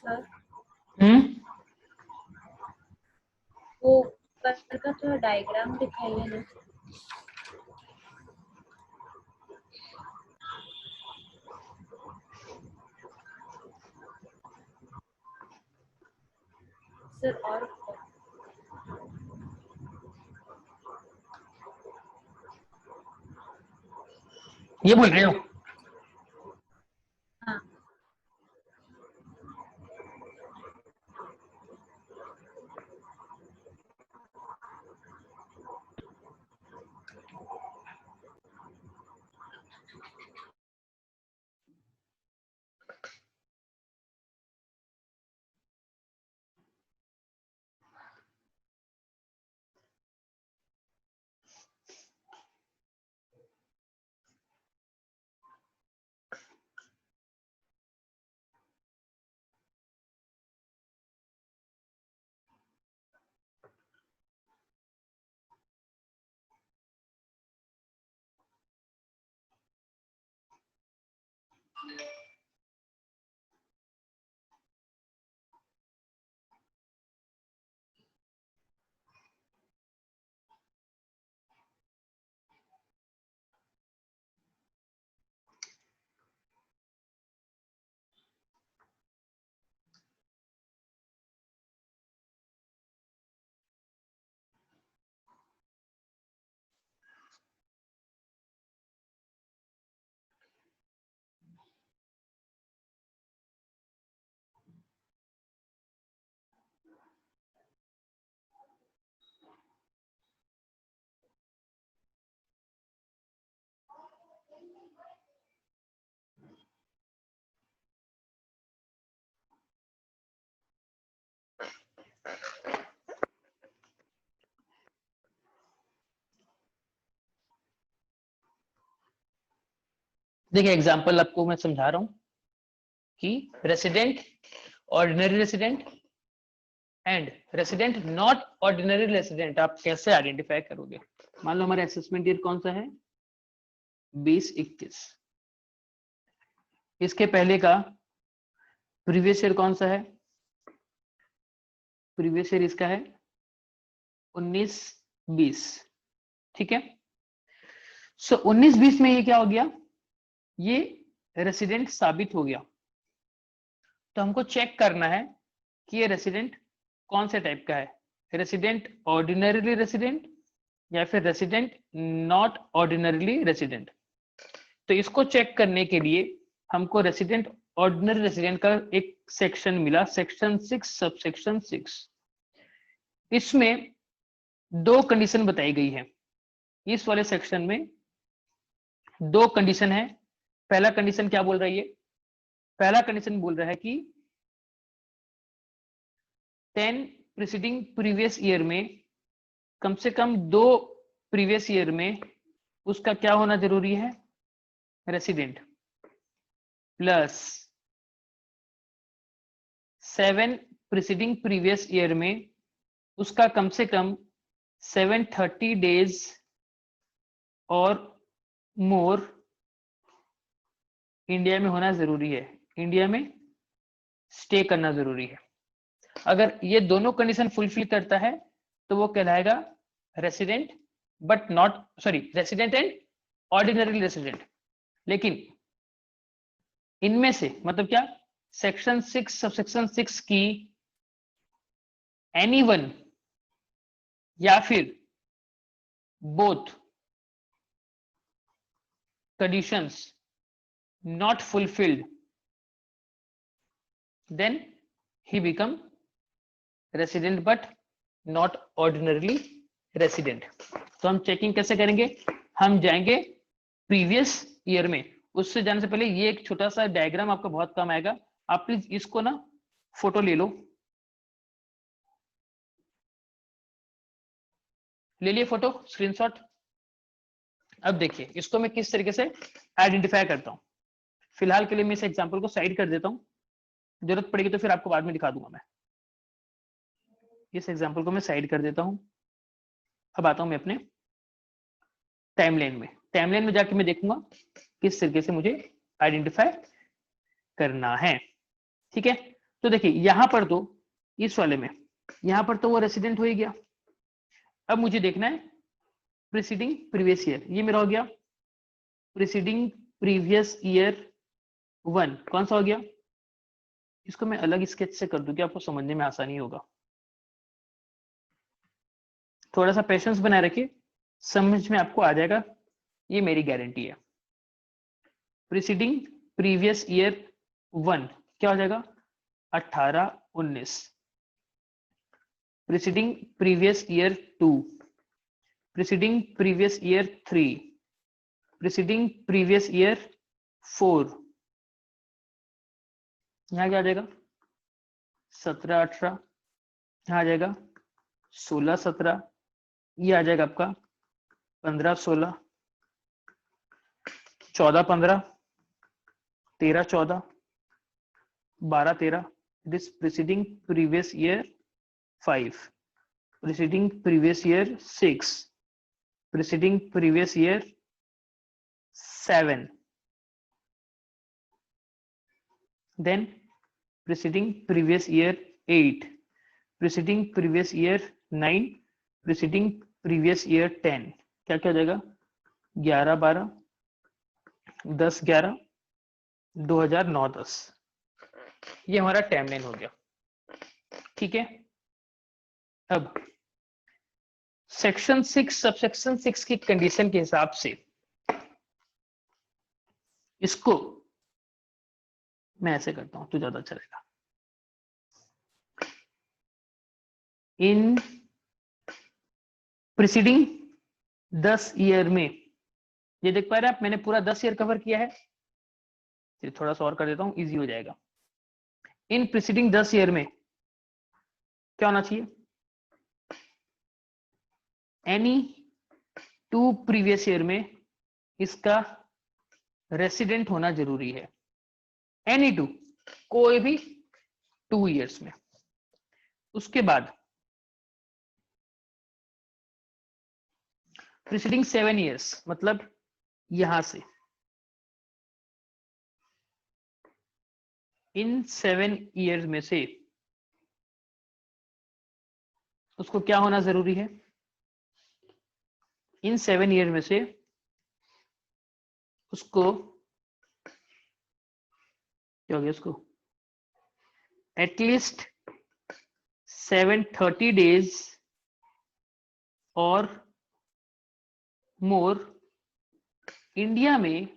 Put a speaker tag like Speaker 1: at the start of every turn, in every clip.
Speaker 1: Sir
Speaker 2: हम्म,
Speaker 1: वो ऊपर का थोड़ा डायग्राम दिखाइए ना। सर और
Speaker 2: ये बोल रहे हो?
Speaker 1: हाँ
Speaker 2: देखिए एग्जांपल आपको मैं समझा रहा हूं कि resident, ordinary resident and resident not ordinary resident आप कैसे आइडेंटिफाई करोगे। मान लो हमारा असेसमेंट ईयर कौन सा है, 2021। इसके पहले का प्रीवियस ईयर कौन सा है, प्रीवियस ईयर इसका है 19-20। ठीक है, सो 19-20 में ये क्या हो गया, ये रेसिडेंट साबित हो गया। तो हमको चेक करना है कि ये रेसिडेंट कौन से टाइप का है, रेसिडेंट ऑर्डिनरीली रेसिडेंट या फिर रेसिडेंट नॉट ऑर्डिनरीली रेसिडेंट। तो इसको चेक करने के लिए हमको रेसिडेंट ऑर्डिनरी रेसिडेंट का एक सेक्शन मिला, सेक्शन 6 सबसेक्शन 6। इसमें दो कंडीशन बताई गई है। इस वाले सेक्शन में दो कंडीशन है। पहला कंडीशन क्या बोल रही है, पहला कंडीशन बोल रहा है कि 10 प्रीसीडिंग प्रीवियस ईयर में कम से कम 2 प्रीवियस ईयर में उसका क्या होना जरूरी है, resident, plus 7 preceding previous year में उसका कम से कम 730 डेज और मोर इंडिया में होना जरूरी है, इंडिया में स्टे करना जरूरी है। अगर ये दोनों कंडीशन फुलफिल करता है तो वो कहलाएगा resident but not, sorry, resident and ordinary resident. लेकिन इनमें से मतलब क्या, सेक्शन 6 सबसेक्शन 6 की एनीवन या फिर both conditions not fulfilled then he become resident but not ordinarily resident. तो हम चेकिंग कैसे करेंगे, हम जाएंगे प्रीवियस ईयर में। उससे जाने से पहले ये एक छोटा सा डायग्राम आपका बहुत काम आएगा, आप प्लीज इसको ना फोटो ले लो, ले लिए फोटो स्क्रीनशॉट। अब देखिए इसको मैं किस तरीके से आइडेंटिफाई करता हूं। फिलहाल के लिए मैं इस एग्जांपल को साइड कर देता हूं, जरूरत पड़ेगी तो फिर आपको बाद में दिखा दूंगा। मैं इस एग्जांपल को मैं साइड कर देता हूं। अब आता हूं मैं अपने टाइमलाइन में। टाइमलाइन में जाके मैं देखूंगा किस तरीके से मुझे आइडेंटिफाई करना है। ठीक है, तो देखिए यहां पर तो इस वाले में यहां पर तो वो रेसिडेंट हो ही गया। अब मुझे देखना है प्रीसीडिंग प्रीवियस ईयर, ये मेरा हो गया प्रीसीडिंग प्रीवियस ईयर 1, कौन सा हो गया? इसको मैं अलग स्केच से कर दूं कि आपको समझने में आसानी होगा। थोड़ा सा पेशेंस बनाए रखिए, समझ में आपको आ जाएगा, ये मेरी गारंटी है। प्रीसीडिंग प्रीवियस ईयर 1 क्या हो जाएगा? 18 19। Preceding previous year 2, preceding previous year 3, preceding previous year 4, यहां क्या आ जाएगा? 17 18, यहां आ जाएगा 16 17, ये आ जाएगा आपका 15 16, 14 15, 13 14, 12 13, this preceding previous year 5, preceding previous year 6, preceding previous year 7, then preceding previous year 8, preceding previous year 9, preceding previous year 10, क्या क्या हो जाएगा? 11 12, 10 11, 2009 10, ये हमारा टाइमलाइन हो गया। ठीक है, अब सेक्शन 6 सबसेक्शन 6 की कंडीशन के हिसाब से इसको मैं ऐसे करता हूं तो ज्यादा अच्छा रहेगा। इन प्रीसीडिंग 10 ईयर में, ये देख पा रहे हैं आप, मैंने पूरा 10 ईयर कवर किया है। थोड़ा सा और कर देता हूं, इजी हो जाएगा। इन प्रीसीडिंग 10 ईयर में क्या होना चाहिए? एनी 2 प्रीवियस ईयर में इसका रेसिडेंट होना जरूरी है। एनी 2, कोई भी 2 ईयर्स में। उसके बाद प्रीसीडिंग 7 ईयर्स, मतलब यहां से इन 7 ईयर्स में से उसको क्या होना जरूरी है? इन 7 ईयर में से उसको क्या हो गया? उसको एटलीस्ट 730 डेज और मोर इंडिया में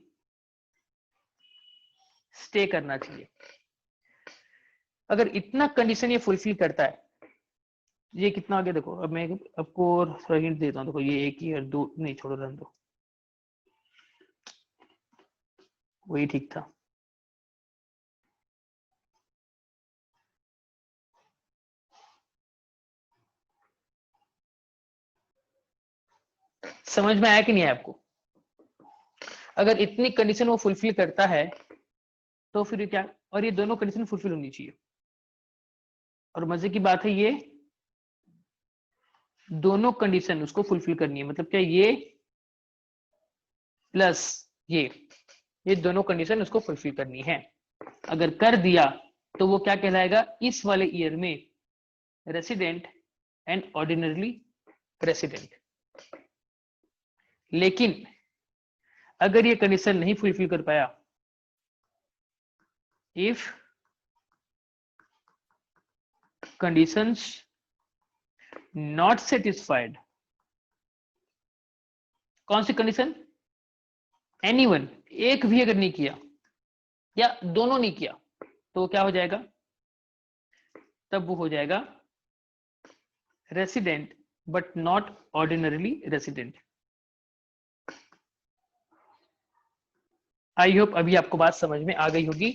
Speaker 2: स्टे करना चाहिए। अगर इतना कंडीशन ये फुलफिल करता है, ये कितना आ गया देखो। अब मैं आपको और थोड़ा हिंट देता हूं, देखो ये 1 ईयर 2 नहीं, छोड़ो रहने दो, वही ठीक था। समझ में आया कि नहीं आया आपको? अगर इतनी कंडीशन वो फुलफिल करता है तो फिर क्या, और ये दोनों कंडीशन फुलफिल होनी चाहिए। और मजे की बात है, ये दोनों कंडीशन उसको फुलफिल करनी है। मतलब क्या, ये प्लस ये दोनों कंडीशन उसको फुलफिल करनी है। अगर कर दिया तो वो क्या कहलाएगा? इस वाले ईयर में रेसिडेंट एंड ऑर्डिनरली रेसिडेंट। लेकिन अगर ये कंडीशन नहीं फुलफिल कर पाया, इफ कंडीशंस नॉट सेटिस्फाइड, कौन सी कंडीशन? एनीवन, एक भी अगर नहीं किया या दोनों नहीं किया, तो क्या हो जाएगा? तब वो हो जाएगा resident but not ordinarily resident. I hope अभी आपको बात समझ में आ गई होगी।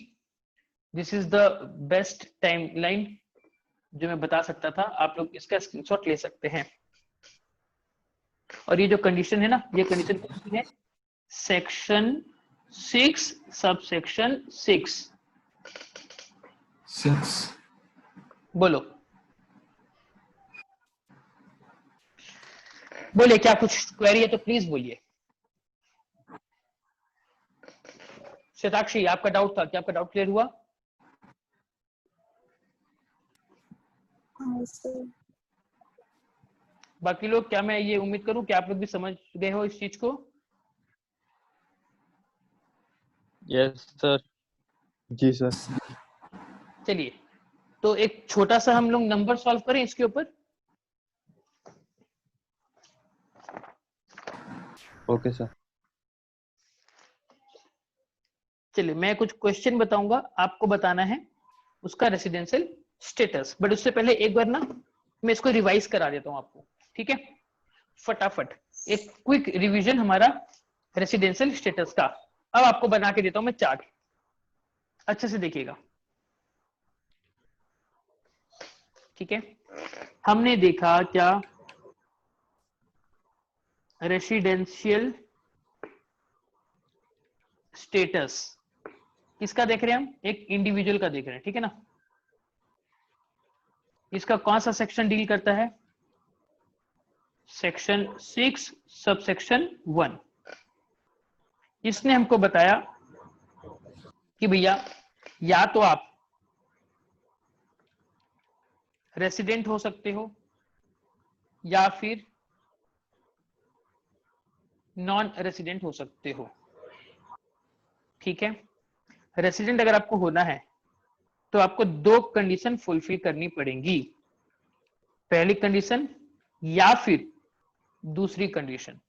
Speaker 2: This is the best timeline जो मैं बता सकता था। आप लोग इसका स्क्रीनशॉट ले सकते हैं। और ये जो कंडीशन है ना, ये कंडीशन कौन है? Section 6 subsection 6। बोलो बोलिए, क्या कुछ क्वेरी है तो प्लीज बोलिए। शताक्षी, आपका डाउट था, क्या आपका डाउट क्लियर हुआ? बाकी लोग, क्या मैं ये उम्मीद करूं कि आप लोग भी समझ गए हो इस चीज को?
Speaker 3: Yes sir.
Speaker 4: जी सर।
Speaker 2: चलिए, तो एक छोटा सा हम लोग नंबर सॉल्व करें इसके ऊपर।
Speaker 4: Okay sir.
Speaker 2: चलिए, मैं कुछ क्वेश्चन बताऊंगा, आपको बताना है उसका रेसिडेंशियल स्टेटस। बट उससे पहले एक बार ना मैं इसको रिवाइज करा देता हूं आपको, ठीक है? फटाफट एक क्विक रिवीजन हमारा रेसिडेंशियल स्टेटस का। अब आपको बना के देता हूं मैं चार्ट, अच्छे से देखिएगा, ठीक है? हमने देखा क्या, रेसिडेंशियल स्टेटस किसका देख रहे हैं हम? एक इंडिविजुअल का देख रहे हैं, ठीक है ना? इसका कौन सा सेक्शन डील करता है? Section 6 subsection 1। इसने हमको बताया कि भैया या तो आप रेसिडेंट हो सकते हो या फिर नॉन रेसिडेंट हो सकते हो, ठीक है? रेसिडेंट अगर आपको होना है तो आपको दो कंडीशन फुलफिल करनी पड़ेंगी। पहली कंडीशन या फिर दूसरी कंडीशन।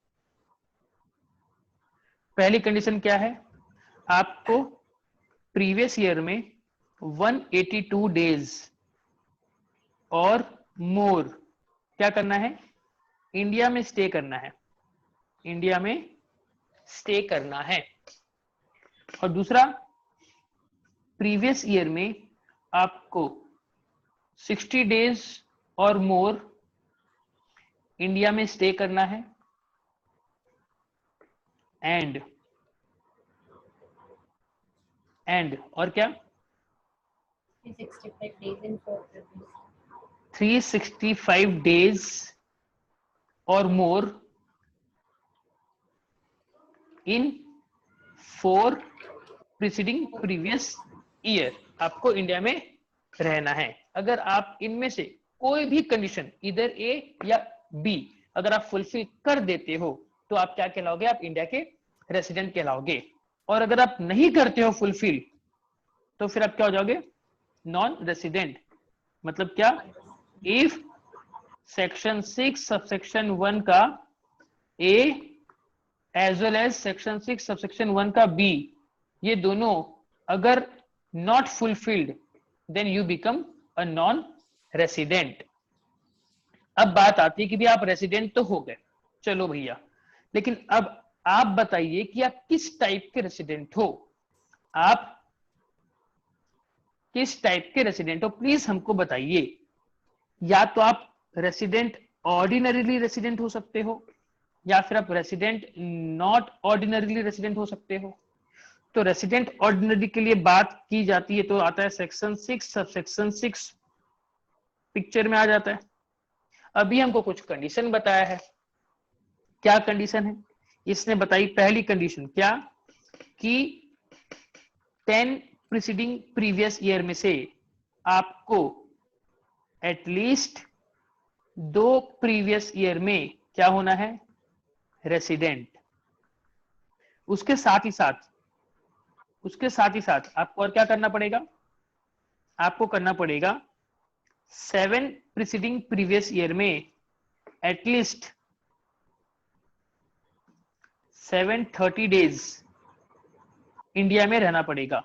Speaker 2: पहली कंडीशन क्या है? आपको प्रीवियस ईयर में 182 डेज और मोर क्या करना है? इंडिया में स्टे करना है, इंडिया में स्टे करना है। और दूसरा, प्रीवियस ईयर में आपको 60 डेज और मोर इंडिया में स्टे करना है। एंड और क्या? 365 डेज और मोर इन 4 प्रीसीडिंग प्रीवियस ईयर आपको इंडिया में रहना है। अगर आप इनमें से कोई भी कंडीशन, इधर ए या बी, अगर आप फुलफिल कर देते हो तो आप क्या कहलाओगे? आप इंडिया के रेसिडेंट कहलाओगे। और अगर आप नहीं करते हो फुलफिल तो फिर आप क्या हो जाओगे? Non resident. मतलब क्या? इफ सेक्शन 6 सबसेक्शन 1 का A as well as section 6 subsection 1 का बी, ये दोनों अगर not fulfilled, then you become a non resident. अब बात आती है कि भी आप रेसिडेंट तो हो गए, चलो भैया, लेकिन अब आप बताइए कि आप किस टाइप के रेसिडेंट हो? आप किस टाइप के रेसिडेंट हो, प्लीज हमको बताइए। या तो आप रेसिडेंट ऑर्डिनरीली रेसिडेंट हो सकते हो, या फिर आप रेसिडेंट नॉट ऑर्डिनरीली रेसिडेंट हो सकते हो। तो रेसिडेंट ऑर्डिनरी के लिए बात की जाती है तो आता है सेक्शन 6 सबसेक्शन 6 पिक्चर में आ जाता है। अभी हमको कुछ कंडीशन बताया है। क्या कंडीशन है इसने बताई? पहली कंडीशन क्या कि 10 प्रीसीडिंग प्रीवियस ईयर में से आपको एटलीस्ट 2 प्रीवियस ईयर में क्या होना है? रेसिडेंट। उसके साथ ही साथ आपको और क्या करना पड़ेगा? आपको करना पड़ेगा 7 प्रीसीडिंग प्रीवियस ईयर में एटलीस्ट 730 डेज इंडिया में रहना पड़ेगा।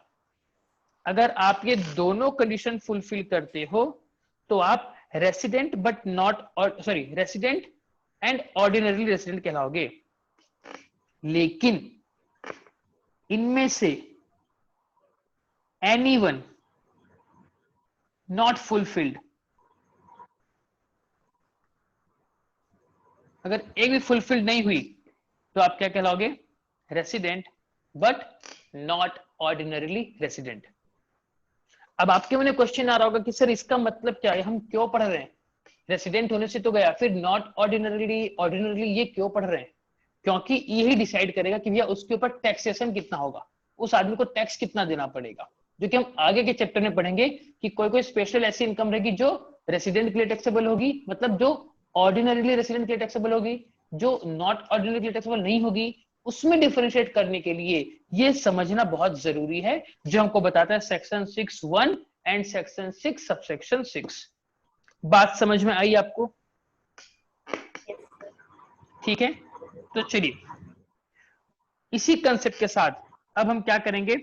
Speaker 2: अगर आप ये दोनों कंडीशन फुलफिल करते हो तो आप resident but not, resident and ordinary resident कहलाओगे। लेकिन इनमें से एनीवन नॉट फुलफिल्ड, अगर एक भी फुलफिल्ड नहीं हुई तो आप क्या कहलाओगे? Resident but not ordinarily resident. अब आपके मन में क्वेश्चन आ रहा होगा कि सर इसका मतलब क्या है, हम क्यों पढ़ रहे हैं? रेसिडेंट होने से तो गया, फिर नॉट ऑर्डिनरीली ये क्यों पढ़ रहे हैं? क्योंकि यही डिसाइड करेगा कि भैया उसके ऊपर टैक्सेशन कितना होगा, उस आदमी को टैक्स कितना देना पड़ेगा, जो कि हम आगे के चैप्टर में पढ़ेंगे कि कोई कोई स्पेशल ऐसी इनकम रहेगी जो रेसिडेंट के लिए टैक्सेबल होगी, मतलब जो ऑर्डिनरीली रेसिडेंट के लिए टैक्सेबल होगी, जो नॉट ऑर्डिनरी के लिए टैक्सेबल नहीं होगी, उसमें डिफरेंशिएट करने के लिए ये समझना बहुत जरूरी है, जो हमको बताता है सेक्शन 6(1) एंड सेक्शन 6 सबसेक्शन 6। बात समझ में आई आपको? ठीक है, तो चलिए इसी कंसेप्ट के साथ अब हम क्या करेंगे,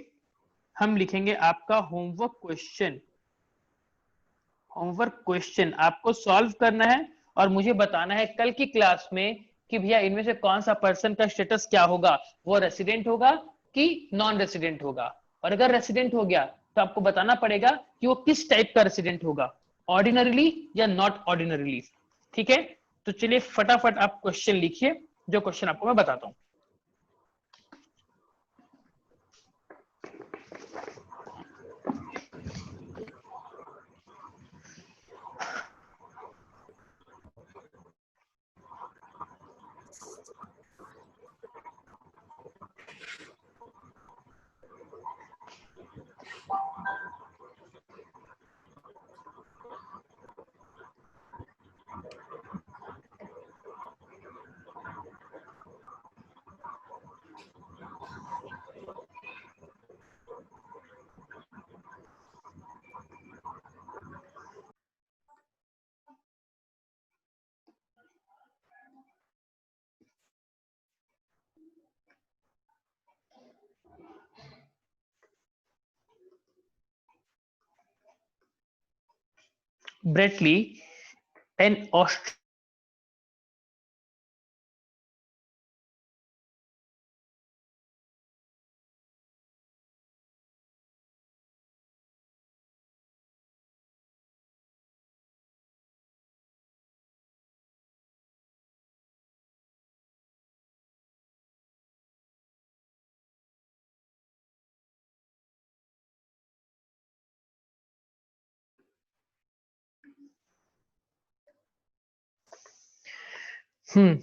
Speaker 2: हम लिखेंगे आपका होमवर्क क्वेश्चन। होमवर्क क्वेश्चन आपको सॉल्व करना है और मुझे बताना है कल की क्लास में कि भैया इनमें से कौन सा पर्सन का स्टेटस क्या होगा, वो रेसिडेंट होगा कि नॉन रेसिडेंट होगा। और अगर रेसिडेंट हो गया तो आपको बताना पड़ेगा कि वो किस टाइप का रेसिडेंट होगा, ऑर्डिनरीली या नॉट ऑर्डिनरीली। ठीक है, तो चलिए फटाफट आप क्वेश्चन लिखिए, जो क्वेश्चन आपको मैं बताता हूं। Bradley, an Australian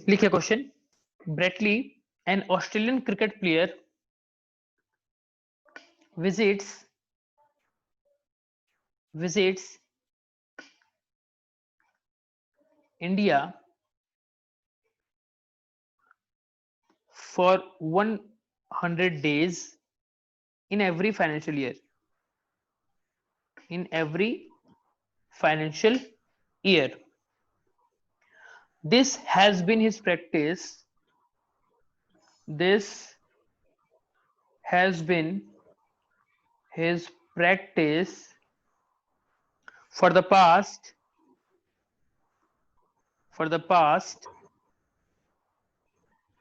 Speaker 2: लिखिए question. Bradley, an Australian cricket player, visits India for 100 days in every financial year. This has been his practice. For the past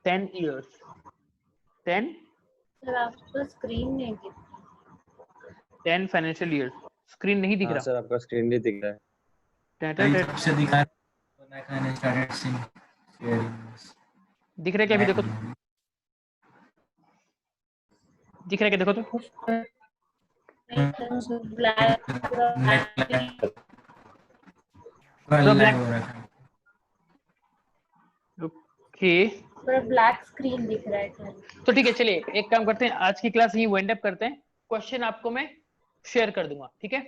Speaker 2: 10 years. 10
Speaker 1: sir आपको स्क्रीन नहीं दिख
Speaker 2: 10 फाइनेंशियल ईयर। स्क्रीन नहीं दिख
Speaker 4: हाँ
Speaker 2: रहा?
Speaker 4: Sir, आपका screen नहीं दिख रहा है।
Speaker 2: टैटैटैट।
Speaker 5: से दिखा है when I kind of started seeing sharing this.
Speaker 2: दिख रहा है क्या अभी? देखो तो, दिख रहा है क्या? देखो तो।
Speaker 1: ब्लैक
Speaker 2: पूरा
Speaker 5: black
Speaker 2: black।
Speaker 5: हो रखा है।
Speaker 2: ओके,
Speaker 1: पूरा ब्लैक स्क्रीन दिख रहा है सर।
Speaker 2: तो ठीक है, चलिए एक काम करते हैं, आज की क्लास यही वाइंड अप करते हैं। क्वेश्चन आपको मैं शेयर कर दूंगा, ठीक है?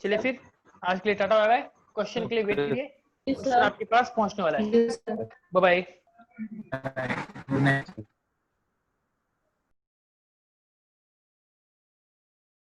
Speaker 2: चलिए फिर आज के लिए टाटा बाय बाय। क्वेश्चन के लिए वेट कीजिए, क्वेश्चन आपके पास पहुंचने वाला है। Bye bye.
Speaker 5: Good night.